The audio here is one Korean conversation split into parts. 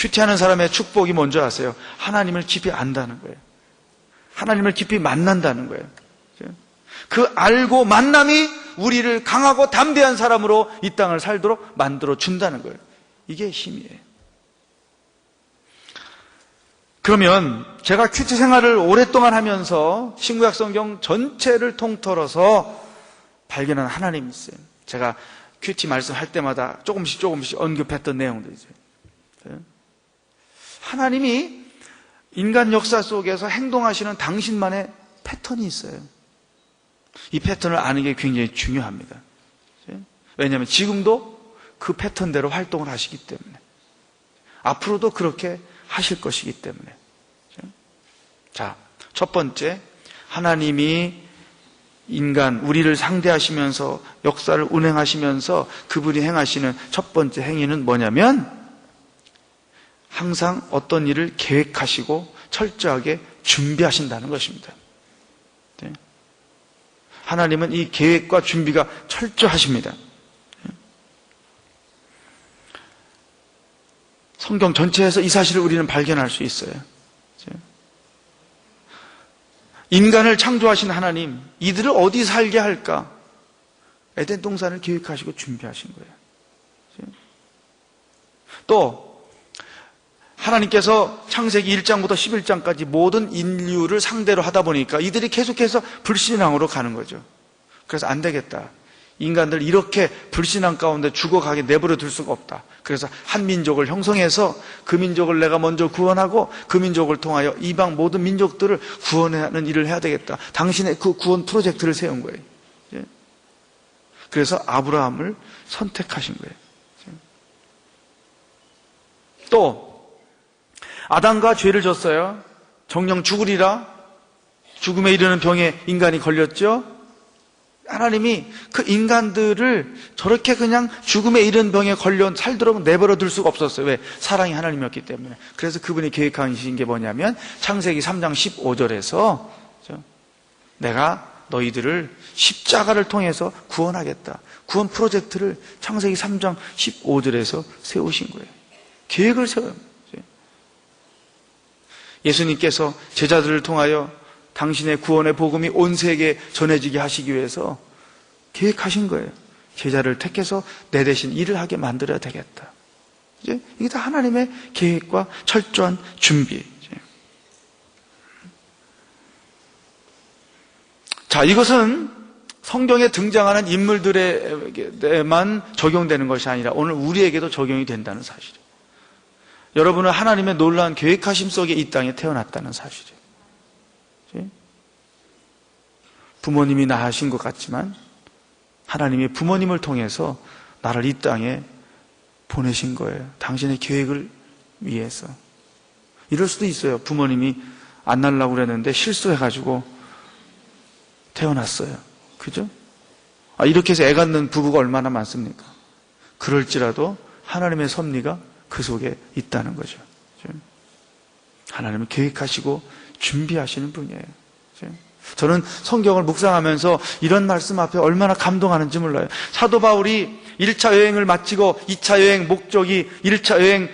큐티하는 사람의 축복이 뭔지 아세요? 하나님을 깊이 안다는 거예요. 하나님을 깊이 만난다는 거예요. 그 알고 만남이 우리를 강하고 담대한 사람으로 이 땅을 살도록 만들어 준다는 거예요. 이게 힘이에요. 그러면 제가 큐티 생활을 오랫동안 하면서 신구약 성경 전체를 통틀어서 발견한 하나님이 있어요. 제가 큐티 말씀할 때마다 조금씩 언급했던 내용도 있어요. 하나님이 인간 역사 속에서 행동하시는 당신만의 패턴이 있어요. 이 패턴을 아는 게 굉장히 중요합니다. 왜냐하면 지금도 그 패턴대로 활동을 하시기 때문에, 앞으로도 그렇게 하실 것이기 때문에. 자, 첫 번째, 하나님이 인간, 우리를 상대하시면서 역사를 운행하시면서 그분이 행하시는 첫 번째 행위는 뭐냐면, 항상 어떤 일을 계획하시고 철저하게 준비하신다는 것입니다. 하나님은 이 계획과 준비가 철저하십니다. 성경 전체에서 이 사실을 우리는 발견할 수 있어요. 인간을 창조하신 하나님, 이들을 어디 살게 할까? 에덴 동산을 계획하시고 준비하신 거예요. 또 하나님께서 창세기 1장부터 11장까지 모든 인류를 상대로 하다 보니까 이들이 계속해서 불신앙으로 가는 거죠. 그래서 안 되겠다. 인간들 이렇게 불신앙 가운데 죽어가게 내버려 둘 수가 없다. 그래서 한 민족을 형성해서 그 민족을 내가 먼저 구원하고 그 민족을 통하여 이방 모든 민족들을 구원하는 일을 해야 되겠다. 당신의 그 구원 프로젝트를 세운 거예요. 그래서 아브라함을 선택하신 거예요. 또 아담과 죄를 졌어요. 정령 죽으리라. 죽음에 이르는 병에 인간이 걸렸죠. 하나님이 그 인간들을 저렇게 그냥 죽음에 이른 병에 걸려 살도록 내버려 둘 수가 없었어요. 왜? 사랑이 하나님이었기 때문에. 그래서 그분이 계획하신 게 뭐냐면 창세기 3장 15절에서 내가 너희들을 십자가를 통해서 구원하겠다. 구원 프로젝트를 창세기 3장 15절에서 세우신 거예요. 계획을 세워요. 예수님께서 제자들을 통하여 당신의 구원의 복음이 온 세계에 전해지게 하시기 위해서 계획하신 거예요. 제자를 택해서 내 대신 일을 하게 만들어야 되겠다. 이게 다 하나님의 계획과 철저한 준비. 자, 이것은 성경에 등장하는 인물들에게만 적용되는 것이 아니라 오늘 우리에게도 적용이 된다는 사실이에요. 여러분은 하나님의 놀라운 계획하심 속에 이 땅에 태어났다는 사실이에요. 부모님이 낳으신 것 같지만 하나님이 부모님을 통해서 나를 이 땅에 보내신 거예요. 당신의 계획을 위해서. 이럴 수도 있어요. 부모님이 안 낳으려고 그랬는데 실수해가지고 태어났어요. 그죠? 이렇게 해서 애 갖는 부부가 얼마나 많습니까? 그럴지라도 하나님의 섭리가 그 속에 있다는 거죠. 하나님은 계획하시고 준비하시는 분이에요. 저는 성경을 묵상하면서 이런 말씀 앞에 얼마나 감동하는지 몰라요. 사도 바울이 1차 여행을 마치고 2차 여행 목적이 1차 여행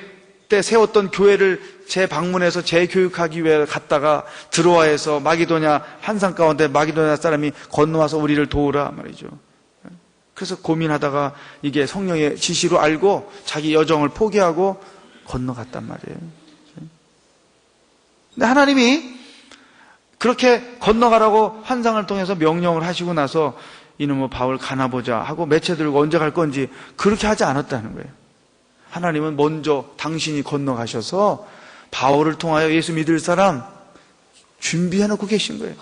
때 세웠던 교회를 재방문해서 재교육하기 위해 갔다가 드로아에서 마게도냐 환상 가운데 마게도냐 사람이 건너와서 우리를 도우라 말이죠. 그래서 고민하다가 이게 성령의 지시로 알고 자기 여정을 포기하고 건너갔단 말이에요. 근데 하나님이 그렇게 건너가라고 환상을 통해서 명령을 하시고 나서 이놈의 바울 가나보자 하고 매체 들고 언제 갈 건지 그렇게 하지 않았다는 거예요. 하나님은 먼저 당신이 건너가셔서 바울을 통하여 예수 믿을 사람 준비해놓고 계신 거예요.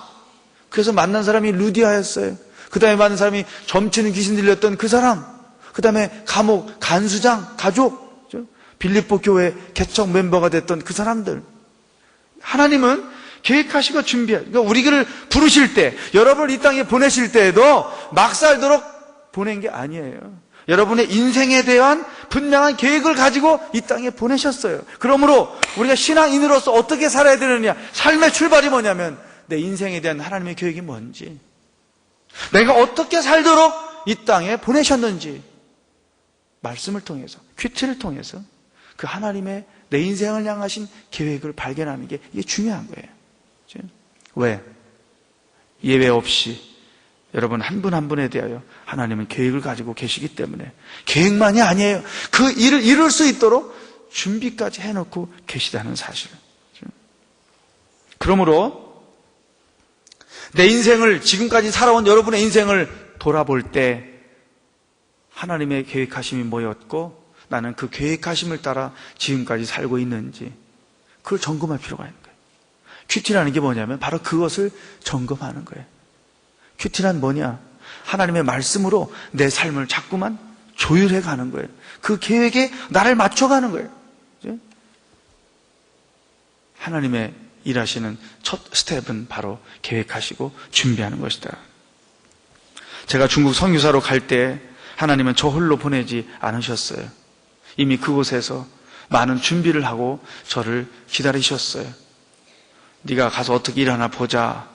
그래서 만난 사람이 루디아였어요. 그 다음에 만난 사람이 점치는 귀신 들렸던 그 사람, 그 다음에 감옥, 간수장, 가족, 빌립보 교회 개척 멤버가 됐던 그 사람들. 하나님은 계획하시고 그러니까 우리를 부르실 때, 여러분을 이 땅에 보내실 때에도 막 살도록 보낸 게 아니에요. 여러분의 인생에 대한 분명한 계획을 가지고 이 땅에 보내셨어요. 그러므로 우리가 신앙인으로서 어떻게 살아야 되느냐, 삶의 출발이 뭐냐면 내 인생에 대한 하나님의 계획이 뭔지, 내가 어떻게 살도록 이 땅에 보내셨는지 말씀을 통해서, 큐티를 통해서 그 하나님의 내 인생을 향하신 계획을 발견하는 게 이게 중요한 거예요. 왜? 예외 없이 여러분 한 분 한 분에 대하여 하나님은 계획을 가지고 계시기 때문에 계획만이 아니에요. 그 일을 이룰 수 있도록 준비까지 해놓고 계시다는 사실. 그러므로 내 인생을, 지금까지 살아온 여러분의 인생을 돌아볼 때 하나님의 계획하심이 뭐였고 나는 그 계획하심을 따라 지금까지 살고 있는지 그걸 점검할 필요가 있는 거예요. 큐티라는 게 뭐냐면 바로 그것을 점검하는 거예요. 큐티란 뭐냐? 하나님의 말씀으로 내 삶을 자꾸만 조율해 가는 거예요. 그 계획에 나를 맞춰가는 거예요. 하나님의 일하시는 첫 스텝은 바로 계획하시고 준비하는 것이다. 제가 중국 선교사로 갈 때 하나님은 저 홀로 보내지 않으셨어요. 이미 그곳에서 많은 준비를 하고 저를 기다리셨어요. 네가 가서 어떻게 일하나 보자.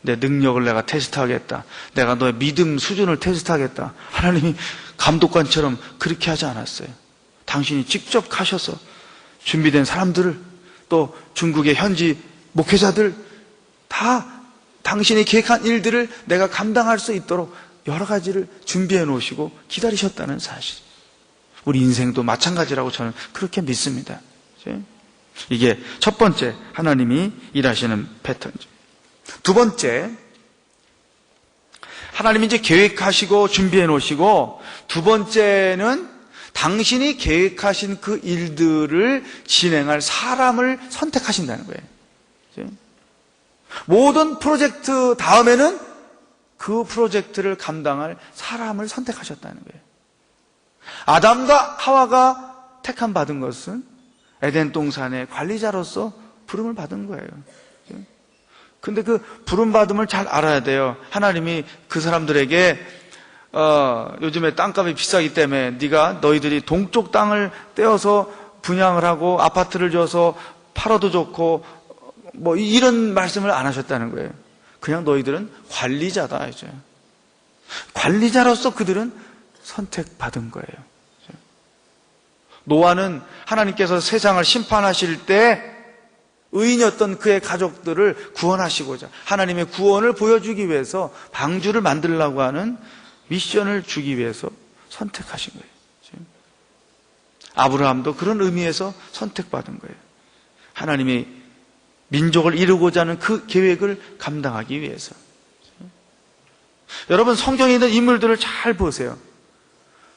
내 능력을 내가 테스트하겠다. 내가 너의 믿음 수준을 테스트하겠다. 하나님이 감독관처럼 그렇게 하지 않았어요. 당신이 직접 가셔서 준비된 사람들을, 또 중국의 현지 목회자들 다 당신이 계획한 일들을 내가 감당할 수 있도록 여러 가지를 준비해 놓으시고 기다리셨다는 사실. 우리 인생도 마찬가지라고 저는 그렇게 믿습니다. 이게 첫 번째 하나님이 일하시는 패턴이죠. 두 번째, 하나님이 이제 계획하시고 준비해 놓으시고, 두 번째는 당신이 계획하신 그 일들을 진행할 사람을 선택하신다는 거예요. 모든 프로젝트 다음에는 그 프로젝트를 감당할 사람을 선택하셨다는 거예요. 아담과 하와가 택함 받은 것은 에덴 동산의 관리자로서 부름을 받은 거예요. 근데 그 부름받음을 잘 알아야 돼요. 하나님이 그 사람들에게 요즘에 땅값이 비싸기 때문에 너희들이 동쪽 땅을 떼어서 분양을 하고 아파트를 줘서 팔아도 좋고 뭐 이런 말씀을 안 하셨다는 거예요. 그냥 너희들은 관리자다 이제. 관리자로서 그들은 선택받은 거예요. 노아는 하나님께서 세상을 심판하실 때 의인이었던 그의 가족들을 구원하시고자 하나님의 구원을 보여주기 위해서 방주를 만들려고 하는 미션을 주기 위해서 선택하신 거예요. 아브라함도 그런 의미에서 선택받은 거예요. 하나님이 민족을 이루고자 하는 그 계획을 감당하기 위해서. 여러분 성경에 있는 인물들을 잘 보세요.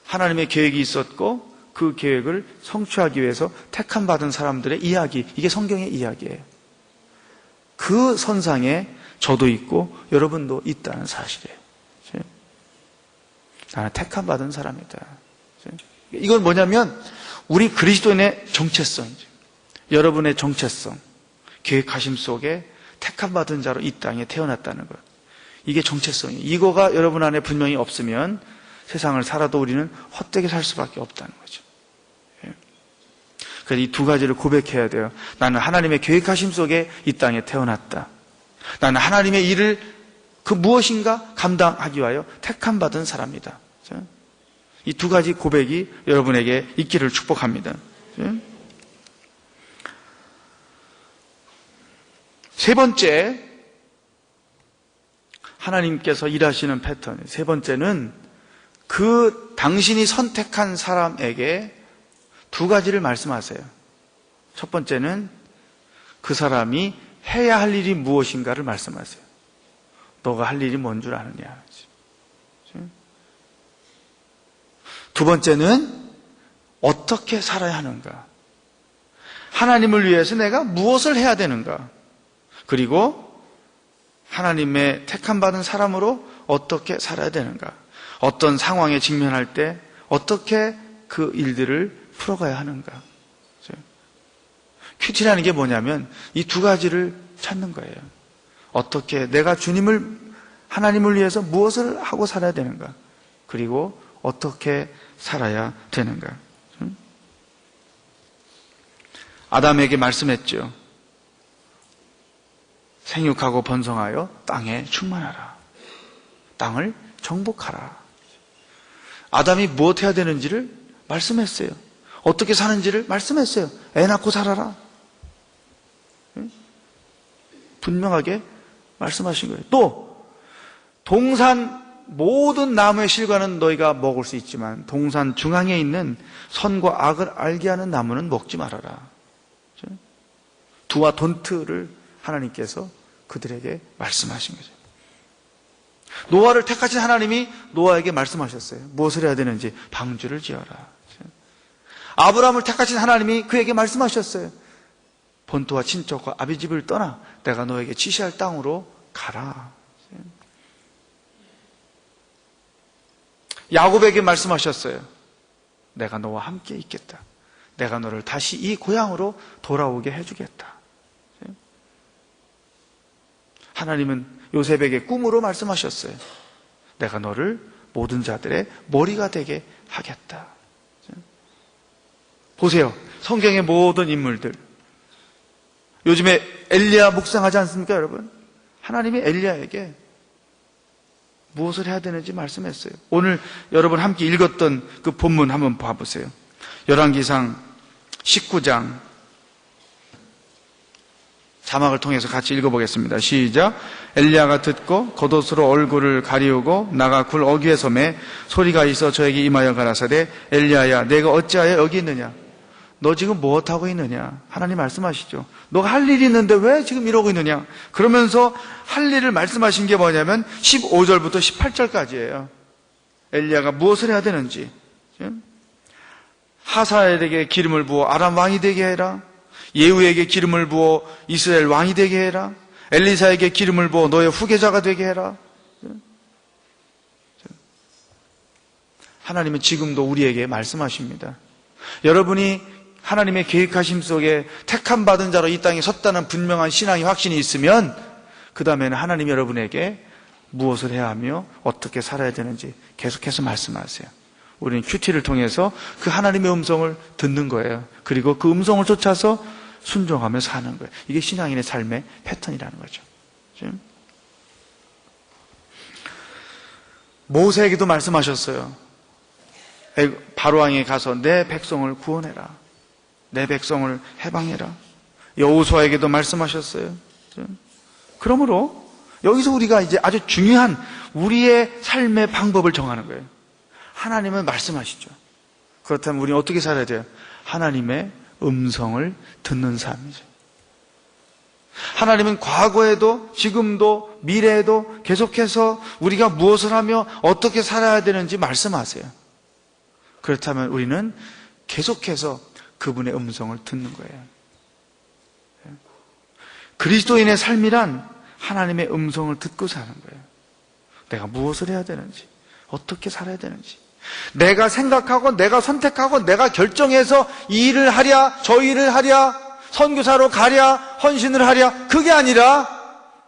하나님의 계획이 있었고 그 계획을 성취하기 위해서 택함받은 사람들의 이야기, 이게 성경의 이야기예요. 그 선상에 저도 있고 여러분도 있다는 사실이에요. 나는 택함받은 사람이다. 이건 뭐냐면 우리 그리스도인의 정체성이죠. 여러분의 정체성, 계획하심 속에 택함받은 자로 이 땅에 태어났다는 것. 이게 정체성이에요. 이거가 여러분 안에 분명히 없으면 세상을 살아도 우리는 헛되게 살 수밖에 없다는 거죠. 그래서 이 두 가지를 고백해야 돼요. 나는 하나님의 계획하심 속에 이 땅에 태어났다. 나는 하나님의 일을 그 무엇인가 감당하기 위하여 택함받은 사람이다. 이 두 가지 고백이 여러분에게 있기를 축복합니다. 세 번째, 하나님께서 일하시는 패턴. 세 번째는 그 당신이 선택한 사람에게 두 가지를 말씀하세요. 첫 번째는 그 사람이 해야 할 일이 무엇인가를 말씀하세요. 너가 할 일이 뭔 줄 아느냐. 두 번째는 어떻게 살아야 하는가. 하나님을 위해서 내가 무엇을 해야 되는가. 그리고 하나님의 택함받은 사람으로 어떻게 살아야 되는가. 어떤 상황에 직면할 때 어떻게 그 일들을 풀어가야 하는가. 큐티라는 게 뭐냐면 이 두 가지를 찾는 거예요. 어떻게 내가 하나님을 위해서 무엇을 하고 살아야 되는가. 그리고 어떻게 살아야 되는가. 아담에게 말씀했죠. 생육하고 번성하여 땅에 충만하라. 땅을 정복하라. 아담이 무엇 해야 되는지를 말씀했어요. 어떻게 사는지를 말씀했어요. 애 낳고 살아라. 분명하게 말씀하신 거예요. 또 동산 모든 나무의 실과는 너희가 먹을 수 있지만 동산 중앙에 있는 선과 악을 알게 하는 나무는 먹지 말아라. 두와 돈트를 하나님께서 그들에게 말씀하신 거죠. 노아를 택하신 하나님이 노아에게 말씀하셨어요. 무엇을 해야 되는지 방주를 지어라. 아브라함을 택하신 하나님이 그에게 말씀하셨어요. 본토와 친척과 아비 집을 떠나 내가 너에게 지시할 땅으로 가라. 야곱에게 말씀하셨어요. 내가 너와 함께 있겠다. 내가 너를 다시 이 고향으로 돌아오게 해주겠다. 하나님은 요셉에게 꿈으로 말씀하셨어요. 내가 너를 모든 자들의 머리가 되게 하겠다. 보세요. 성경의 모든 인물들. 요즘에 엘리야 묵상하지 않습니까, 여러분? 하나님이 엘리야에게 무엇을 해야 되는지 말씀했어요. 오늘 여러분 함께 읽었던 그 본문 한번 봐보세요. 열왕기상 19장 자막을 통해서 같이 읽어보겠습니다. 시작. 엘리야가 듣고 겉옷으로 얼굴을 가리우고 나가 굴 어귀에 섬에 소리가 있어 저에게 임하여 가라사대 엘리야야 내가 어찌하여 여기 있느냐? 너 지금 무엇하고 있느냐? 하나님 말씀하시죠. 너가 할 일이 있는데 왜 지금 이러고 있느냐? 그러면서 할 일을 말씀하신 게 뭐냐면 15절부터 18절까지예요. 엘리야가 무엇을 해야 되는지. 하사엘에게 기름을 부어 아람 왕이 되게 해라. 예후에게 기름을 부어 이스라엘 왕이 되게 해라. 엘리사에게 기름을 부어 너의 후계자가 되게 해라. 하나님은 지금도 우리에게 말씀하십니다. 여러분이 하나님의 계획하심 속에 택함 받은 자로 이 땅에 섰다는 분명한 신앙의 확신이 있으면 그 다음에는 하나님이 여러분에게 무엇을 해야 하며 어떻게 살아야 되는지 계속해서 말씀하세요. 우리는 큐티를 통해서 그 하나님의 음성을 듣는 거예요. 그리고 그 음성을 쫓아서 순종하며 사는 거예요. 이게 신앙인의 삶의 패턴이라는 거죠. 모세에게도 말씀하셨어요. 바로왕에 가서 내 백성을 구원해라. 내 백성을 해방해라. 여호수아에게도 말씀하셨어요. 그러므로 여기서 우리가 이제 아주 중요한 우리의 삶의 방법을 정하는 거예요. 하나님은 말씀하시죠. 그렇다면 우리는 어떻게 살아야 돼요? 하나님의 음성을 듣는 삶이죠. 하나님은 과거에도 지금도 미래에도 계속해서 우리가 무엇을 하며 어떻게 살아야 되는지 말씀하세요. 그렇다면 우리는 계속해서 그분의 음성을 듣는 거예요. 그리스도인의 삶이란 하나님의 음성을 듣고 사는 거예요. 내가 무엇을 해야 되는지, 어떻게 살아야 되는지, 내가 생각하고 내가 선택하고 내가 결정해서 이 일을 하랴 저 일을 하랴 선교사로 가랴 헌신을 하랴 그게 아니라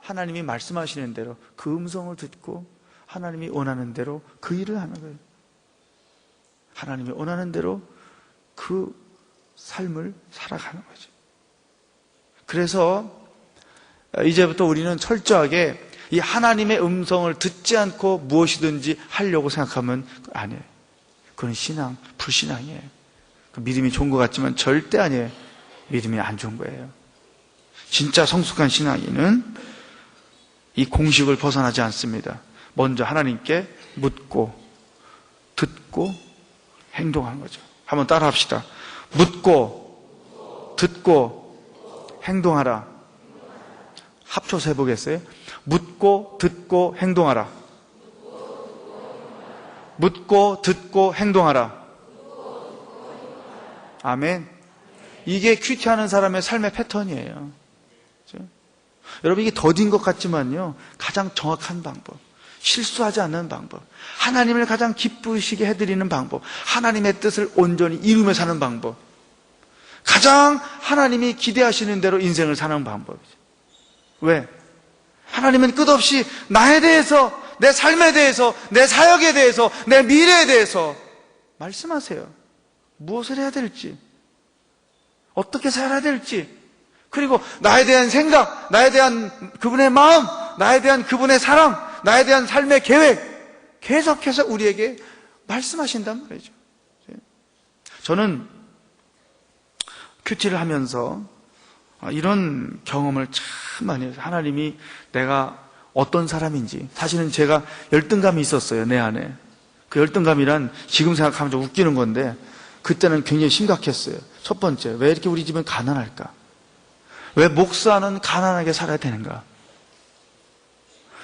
하나님이 말씀하시는 대로 그 음성을 듣고 하나님이 원하는 대로 그 일을 하는 거예요. 하나님이 원하는 대로 그 삶을 살아가는 거죠. 그래서 이제부터 우리는 철저하게 이 하나님의 음성을 듣지 않고 무엇이든지 하려고 생각하면 아니에요. 그건 신앙, 불신앙이에요. 믿음이 좋은 것 같지만 절대 아니에요. 믿음이 안 좋은 거예요. 진짜 성숙한 신앙인은 이 공식을 벗어나지 않습니다. 먼저 하나님께 묻고 듣고 행동하는 거죠. 한번 따라 합시다. 묻고 듣고 행동하라. 합쳐서 해보겠어요? 묻고 듣고 행동하라. 묻고 듣고 행동하라. 아멘. 이게 큐티하는 사람의 삶의 패턴이에요. 그렇죠? 여러분 이게 더딘 것 같지만요 가장 정확한 방법, 실수하지 않는 방법, 하나님을 가장 기쁘시게 해드리는 방법, 하나님의 뜻을 온전히 이루며 사는 방법, 가장 하나님이 기대하시는 대로 인생을 사는 방법이죠. 왜? 하나님은 끝없이 나에 대해서, 내 삶에 대해서, 내 사역에 대해서, 내 미래에 대해서 말씀하세요. 무엇을 해야 될지, 어떻게 살아야 될지, 그리고 나에 대한 생각, 나에 대한 그분의 마음, 나에 대한 그분의 사랑, 나에 대한 삶의 계획 계속해서 우리에게 말씀하신단 말이죠. 저는 큐티를 하면서 이런 경험을 참 많이 해요. 하나님이 내가 어떤 사람인지. 사실은 제가 열등감이 있었어요, 내 안에. 그 열등감이란 지금 생각하면 좀 웃기는 건데 그때는 굉장히 심각했어요. 첫 번째, 왜 이렇게 우리 집은 가난할까? 왜 목사는 가난하게 살아야 되는가?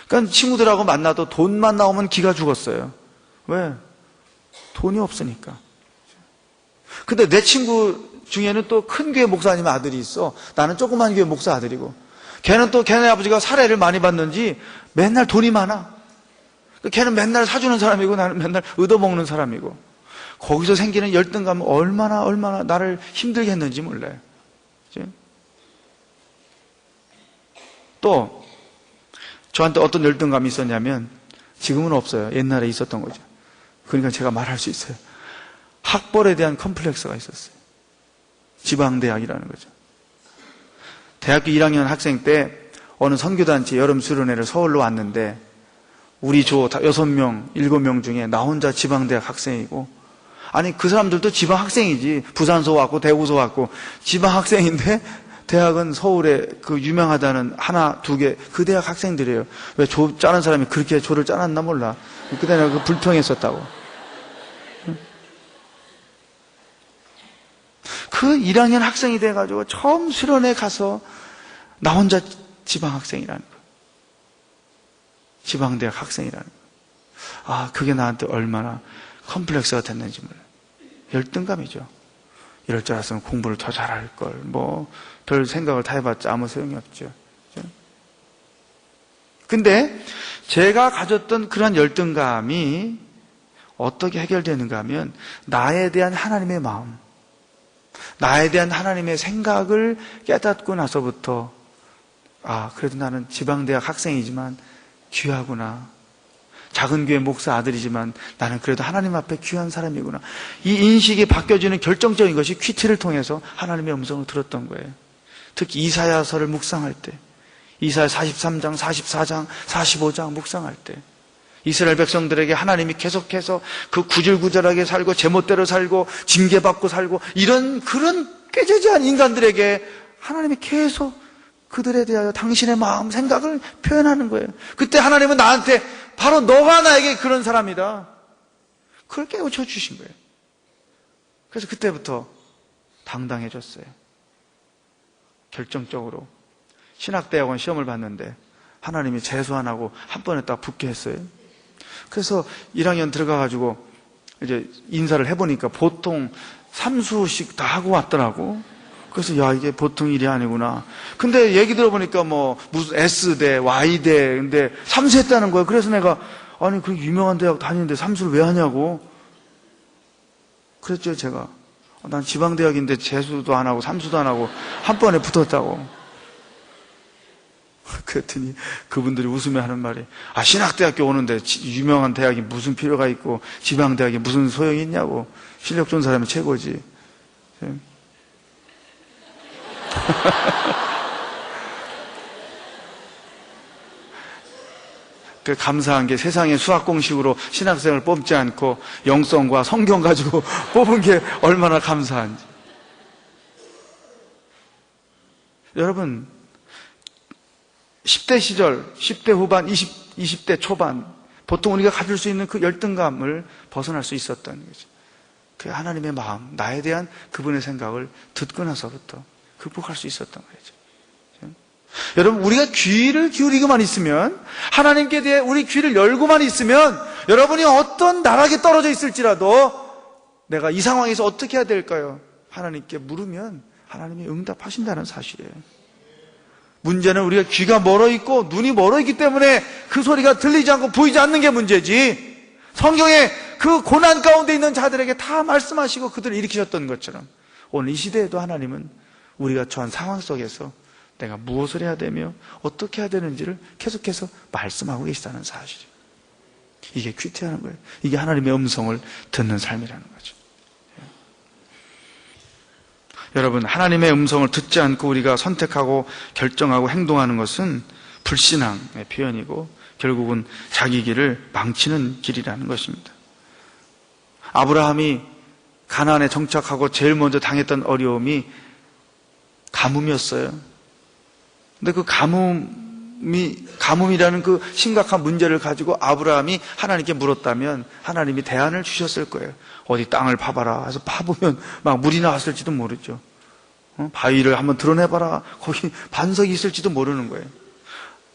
그러니까 친구들하고 만나도 돈만 나오면 기가 죽었어요. 왜? 돈이 없으니까. 근데 내 친구 중에는 또 큰 교회 목사님 아들이 있어. 나는 조그만 교회 목사 아들이고. 걔는 또 걔네 아버지가 사례를 많이 받는지 맨날 돈이 많아. 걔는 맨날 사주는 사람이고 나는 맨날 얻어먹는 사람이고. 거기서 생기는 열등감은 얼마나 나를 힘들게 했는지 몰라요. 그치? 또 저한테 어떤 열등감이 있었냐면 지금은 없어요. 옛날에 있었던 거죠. 그러니까 제가 말할 수 있어요. 학벌에 대한 컴플렉스가 있었어요. 지방대학이라는 거죠. 대학교 1학년 학생 때 어느 선교단체 여름 수련회를 서울로 왔는데 우리 조 6명, 7명 중에 나 혼자 지방대학 학생이고, 아니 그 사람들도 지방학생이지. 부산서 왔고 대구서 왔고 지방학생인데 대학은 서울에 그 유명하다는 하나, 두 개 그 대학 학생들이에요. 왜 조 짜는 사람이 그렇게 조를 짜놨나 몰라. 그때 내가 그 불평했었다고. 그 1학년 학생이 돼가지고 처음 수련회 가서 나 혼자 지방학생이라는 거. 지방대학 학생이라는 거. 그게 나한테 얼마나 컴플렉스가 됐는지 몰라요. 열등감이죠. 이럴 줄 알았으면 공부를 더 잘할 걸. 별 생각을 다 해봤자 아무 소용이 없죠. 근데 제가 가졌던 그런 열등감이 어떻게 해결되는가 하면 나에 대한 하나님의 마음, 나에 대한 하나님의 생각을 깨닫고 나서부터 그래도 나는 지방대학 학생이지만 귀하구나. 작은 교회 목사 아들이지만 나는 그래도 하나님 앞에 귀한 사람이구나. 이 인식이 바뀌어지는 결정적인 것이 퀴티를 통해서 하나님의 음성을 들었던 거예요. 특히 이사야서를 묵상할 때, 이사야 43장, 44장, 45장 묵상할 때 이스라엘 백성들에게 하나님이 계속해서 그 구질구질하게 살고 제멋대로 살고 징계받고 살고 이런 그런 꾀죄죄한 인간들에게 하나님이 계속 그들에 대하여 당신의 마음, 생각을 표현하는 거예요. 그때 하나님은 나한테 바로 너가 나에게 그런 사람이다. 그걸 깨우쳐 주신 거예요. 그래서 그때부터 당당해졌어요. 결정적으로 신학대학원 시험을 봤는데 하나님이 재수 안 하고 한 번에 딱 붙게 했어요. 그래서 1학년 들어가가지고 이제 인사를 해보니까 보통 3수씩 다 하고 왔더라고. 그래서 이게 보통 일이 아니구나. 근데 얘기 들어보니까 무슨 S대, Y대, 근데 3수 했다는 거야. 그래서 내가 그 유명한 대학 다니는데 3수를 왜 하냐고. 그랬죠, 제가. 난 지방대학인데 재수도 안 하고 3수도 안 하고 한 번에 붙었다고. 그랬더니 그분들이 웃으며 하는 말이 신학대학교 오는데 유명한 대학이 무슨 필요가 있고 지방대학이 무슨 소용이 있냐고. 실력 좋은 사람이 최고지. 그 감사한 게 세상에 수학 공식으로 신학생을 뽑지 않고 영성과 성경 가지고 뽑은 게 얼마나 감사한지. 여러분 10대 시절, 10대 후반, 20대 초반 보통 우리가 가질 수 있는 그 열등감을 벗어날 수 있었다는 거죠. 그 하나님의 마음, 나에 대한 그분의 생각을 듣고 나서부터 극복할 수 있었던 거죠. 여러분, 우리가 귀를 기울이고만 있으면, 하나님께 대해 우리 귀를 열고만 있으면, 여러분이 어떤 나락에 떨어져 있을지라도 내가 이 상황에서 어떻게 해야 될까요? 하나님께 물으면 하나님이 응답하신다는 사실이에요. 문제는 우리가 귀가 멀어 있고 눈이 멀어 있기 때문에 그 소리가 들리지 않고 보이지 않는 게 문제지, 성경에 그 고난 가운데 있는 자들에게 다 말씀하시고 그들을 일으키셨던 것처럼 오늘 이 시대에도 하나님은 우리가 처한 상황 속에서 내가 무엇을 해야 되며 어떻게 해야 되는지를 계속해서 말씀하고 계시다는 사실이에요. 이게 퀴티하는 거예요. 이게 하나님의 음성을 듣는 삶이라는 거죠. 여러분, 하나님의 음성을 듣지 않고 우리가 선택하고 결정하고 행동하는 것은 불신앙의 표현이고 결국은 자기 길을 망치는 길이라는 것입니다. 아브라함이 가나안에 정착하고 제일 먼저 당했던 어려움이 가뭄이었어요. 근데 그 가뭄이라는 그 심각한 문제를 가지고 아브라함이 하나님께 물었다면 하나님이 대안을 주셨을 거예요. 어디 땅을 파봐라 해서 파보면 막 물이 나왔을지도 모르죠. 바위를 한번 드러내봐라. 거기 반석이 있을지도 모르는 거예요.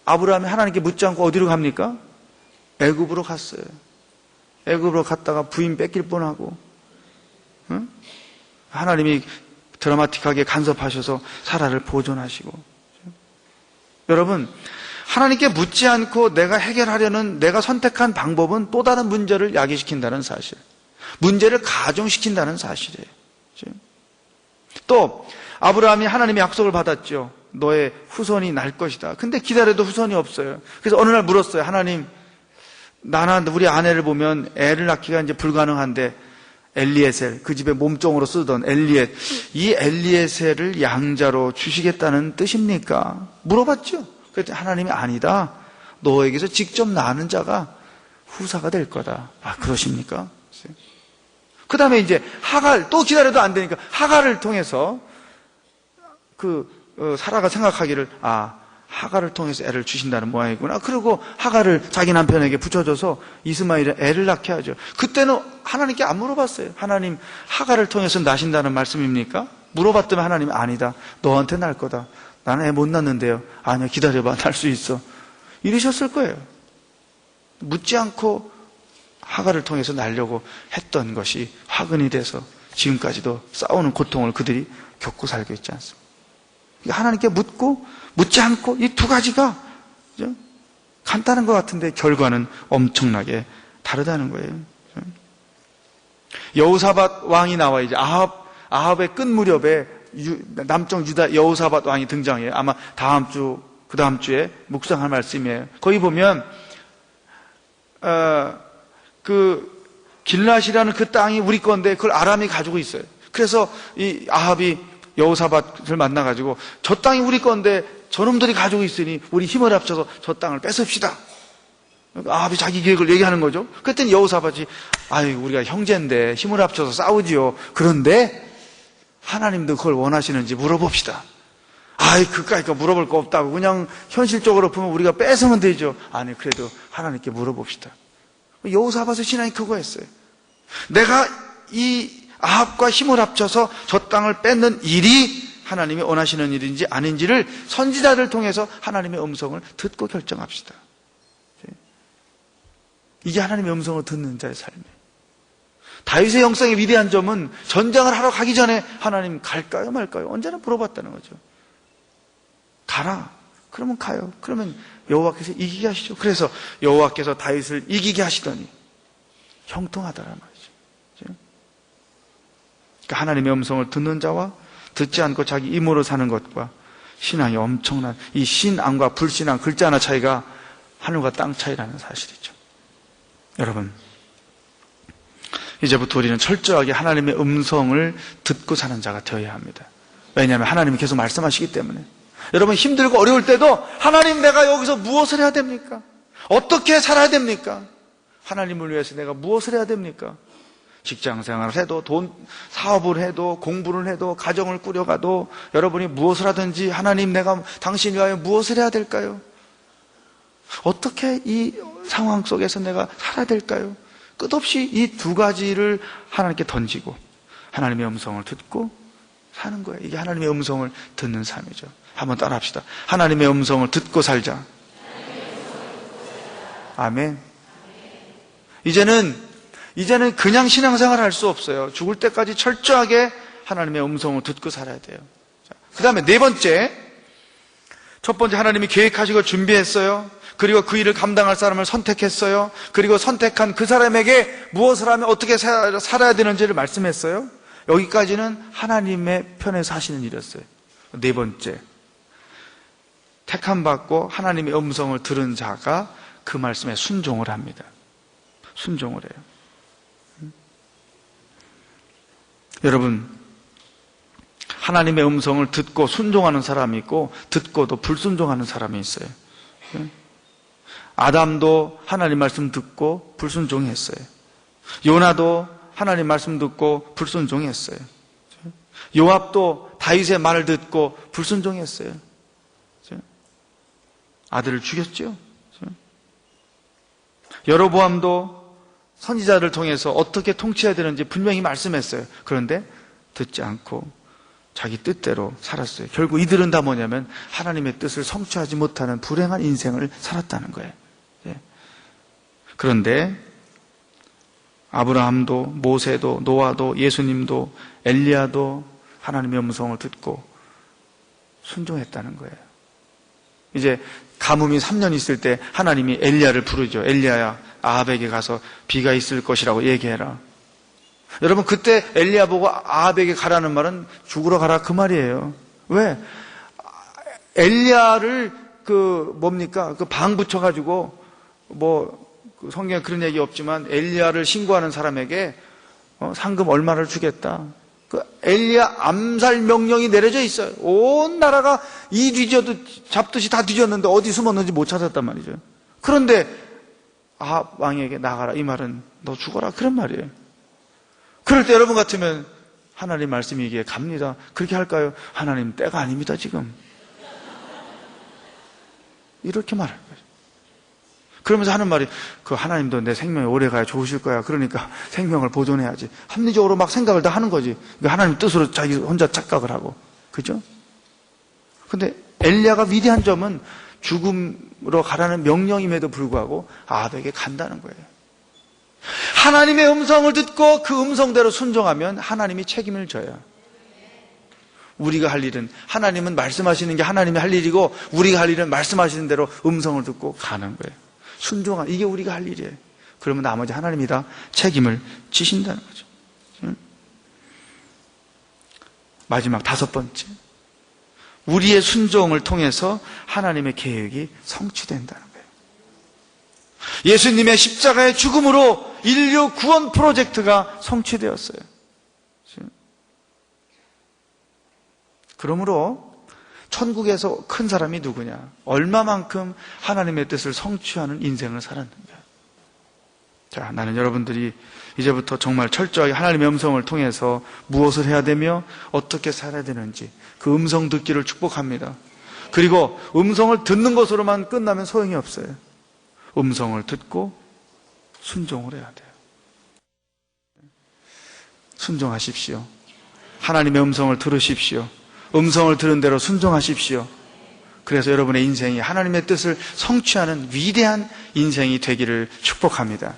아브라함이 하나님께 묻지 않고 어디로 갑니까? 애굽으로 갔어요. 애굽으로 갔다가 부인 뺏길 뻔하고, 하나님이 드라마틱하게 간섭하셔서 사라를 보존하시고. 여러분, 하나님께 묻지 않고 내가 해결하려는 내가 선택한 방법은 또 다른 문제를 야기시킨다는 사실, 문제를 가중시킨다는 사실이에요. 또 아브라함이 하나님의 약속을 받았죠. 너의 후손이 날 것이다. 근데 기다려도 후손이 없어요. 그래서 어느 날 물었어요. 하나님, 나나 우리 아내를 보면 애를 낳기가 이제 불가능한데 엘리에셀, 그 집에 몸종으로 쓰던 엘리엣, 이 엘리에셀을 양자로 주시겠다는 뜻입니까? 물어봤죠. 그랬더니 하나님이 아니다. 너에게서 직접 낳는 자가 후사가 될 거다. 아, 그러십니까? 그 다음에 이제 하갈, 또 기다려도 안 되니까 하갈을 통해서 사라가 생각하기를, 하갈을 통해서 애를 주신다는 모양이구나. 그리고 하갈을 자기 남편에게 붙여줘서 이스마엘의 애를 낳게 하죠. 그때는 하나님께 안 물어봤어요. 하나님, 하갈을 통해서 나신다는 말씀입니까? 물어봤더니 하나님이 아니다. 너한테 날 거다. 나는 애 못 낳는데요. 아니야, 기다려봐. 날 수 있어. 이러셨을 거예요. 묻지 않고 하갈을 통해서 날려고 했던 것이 화근이 돼서 지금까지도 싸우는 고통을 그들이 겪고 살고 있지 않습니까? 하나님께 묻지 않고 이 두 가지가 간단한 것 같은데 결과는 엄청나게 다르다는 거예요. 여호사밧 왕이 나와 이제 아합의 끝 무렵에 남쪽 유다 여호사밧 왕이 등장해요. 아마 그 다음 주에 묵상할 말씀이에요. 거기 보면 길랏이라는 그 땅이 우리 건데 그걸 아람이 가지고 있어요. 그래서 이 아합이 여호사밧을 만나가지고 저 땅이 우리 건데 저놈들이 가지고 있으니 우리 힘을 합쳐서 저 땅을 뺏읍시다. 아합이 자기 계획을 얘기하는 거죠. 그랬더니 여호사밧이 우리가 형제인데 힘을 합쳐서 싸우지요. 그런데 하나님도 그걸 원하시는지 물어봅시다. 그까이까 물어볼 거 없다고 그냥 현실적으로 보면 우리가 뺏으면 되죠. 아니, 그래도 하나님께 물어봅시다. 여호사밧의 신앙이 그거였어요. 내가 이 아합과 힘을 합쳐서 저 땅을 뺏는 일이 하나님이 원하시는 일인지 아닌지를 선지자를 통해서 하나님의 음성을 듣고 결정합시다. 이게 하나님의 음성을 듣는 자의 삶이에요. 다윗의 영성의 위대한 점은 전쟁을 하러 가기 전에 하나님 갈까요 말까요? 언제나 물어봤다는 거죠. 가라. 그러면 가요. 그러면 여호와께서 이기게 하시죠. 그래서 여호와께서 다윗을 이기게 하시더니 형통하더란 말이죠. 그러니까 하나님의 음성을 듣는 자와 듣지 않고 자기 힘으로 사는 것과 신앙이 엄청난 이 신앙과 불신앙 글자 하나 차이가 하늘과 땅 차이라는 사실이죠. 여러분, 이제부터 우리는 철저하게 하나님의 음성을 듣고 사는 자가 되어야 합니다. 왜냐하면 하나님이 계속 말씀하시기 때문에. 여러분, 힘들고 어려울 때도 하나님, 내가 여기서 무엇을 해야 됩니까? 어떻게 살아야 됩니까? 하나님을 위해서 내가 무엇을 해야 됩니까? 직장 생활을 해도, 사업을 해도, 공부를 해도, 가정을 꾸려가도 여러분이 무엇을 하든지 하나님, 내가 당신 위하여 무엇을 해야 될까요? 어떻게 이 상황 속에서 내가 살아야 될까요? 끝없이 이 두 가지를 하나님께 던지고 하나님의 음성을 듣고 사는 거예요. 이게 하나님의 음성을 듣는 삶이죠. 한번 따라 합시다. 하나님의 음성을 듣고 살자. 아멘. 이제는 그냥 신앙생활을 할 수 없어요. 죽을 때까지 철저하게 하나님의 음성을 듣고 살아야 돼요. 그 다음에 네 번째, 첫 번째 하나님이 계획하시고 준비했어요. 그리고 그 일을 감당할 사람을 선택했어요. 그리고 선택한 그 사람에게 무엇을 하면 어떻게 살아야 되는지를 말씀했어요. 여기까지는 하나님의 편에서 하시는 일이었어요. 네 번째, 택함받고 하나님의 음성을 들은 자가 그 말씀에 순종을 합니다. 순종을 해요. 여러분, 하나님의 음성을 듣고 순종하는 사람이 있고 듣고도 불순종하는 사람이 있어요. 아담도 하나님 말씀 듣고 불순종했어요. 요나도 하나님 말씀 듣고 불순종했어요. 요압도 다윗의 말을 듣고 불순종했어요. 그렇죠? 아들을 죽였죠. 그렇죠? 여로보암도 선지자를 통해서 어떻게 통치해야 되는지 분명히 말씀했어요. 그런데 듣지 않고 자기 뜻대로 살았어요. 결국 이들은 다 뭐냐면 하나님의 뜻을 성취하지 못하는 불행한 인생을 살았다는 거예요. 그런데 아브라함도, 모세도, 노아도, 예수님도, 엘리야도 하나님의 음성을 듣고 순종했다는 거예요. 이제 가뭄이 3년 있을 때 하나님이 엘리야를 부르죠. 엘리야야, 아합에게 가서 비가 있을 것이라고 얘기해라. 여러분, 그때 엘리야 보고 아합에게 가라는 말은 죽으러 가라 그 말이에요. 왜? 엘리야를 그 방 붙여가지고 성경에 그런 얘기 없지만 엘리야를 신고하는 사람에게 상금 얼마를 주겠다. 그 엘리야 암살 명령이 내려져 있어요. 온 나라가 이 잡듯이 다 뒤졌는데 어디 숨었는지 못 찾았단 말이죠. 그런데 아합 왕에게 나가라 이 말은 너 죽어라 그런 말이에요. 그럴 때 여러분 같으면 하나님 말씀이 이게 갑니다. 그렇게 할까요? 하나님 때가 아닙니다 지금. 이렇게 말할 거예요. 그러면서 하는 말이 그 하나님도 내 생명이 오래가야 좋으실 거야. 그러니까 생명을 보존해야지. 합리적으로 막 생각을 다 하는 거지. 하나님 뜻으로 자기 혼자 착각을 하고. 그죠? 근데 엘리야가 위대한 점은 죽음으로 가라는 명령임에도 불구하고 아합에게 간다는 거예요. 하나님의 음성을 듣고 그 음성대로 순종하면 하나님이 책임을 져요. 우리가 할 일은 하나님은 말씀하시는 게 하나님이 할 일이고 우리가 할 일은 말씀하시는 대로 음성을 듣고 가는 거예요. 순종하는 이게 우리가 할 일이에요. 그러면 나머지 하나님이 다 책임을 지신다는 거죠. 마지막 5번째, 우리의 순종을 통해서 하나님의 계획이 성취된다는 거예요. 예수님의 십자가의 죽음으로 인류 구원 프로젝트가 성취되었어요. 그러므로 천국에서 큰 사람이 누구냐? 얼마만큼 하나님의 뜻을 성취하는 인생을 살았는가? 자, 나는 여러분들이 이제부터 정말 철저하게 하나님의 음성을 통해서 무엇을 해야 되며 어떻게 살아야 되는지 그 음성 듣기를 축복합니다. 그리고 음성을 듣는 것으로만 끝나면 소용이 없어요. 음성을 듣고 순종을 해야 돼요. 순종하십시오. 하나님의 음성을 들으십시오. 음성을 들은 대로 순종하십시오. 그래서 여러분의 인생이 하나님의 뜻을 성취하는 위대한 인생이 되기를 축복합니다.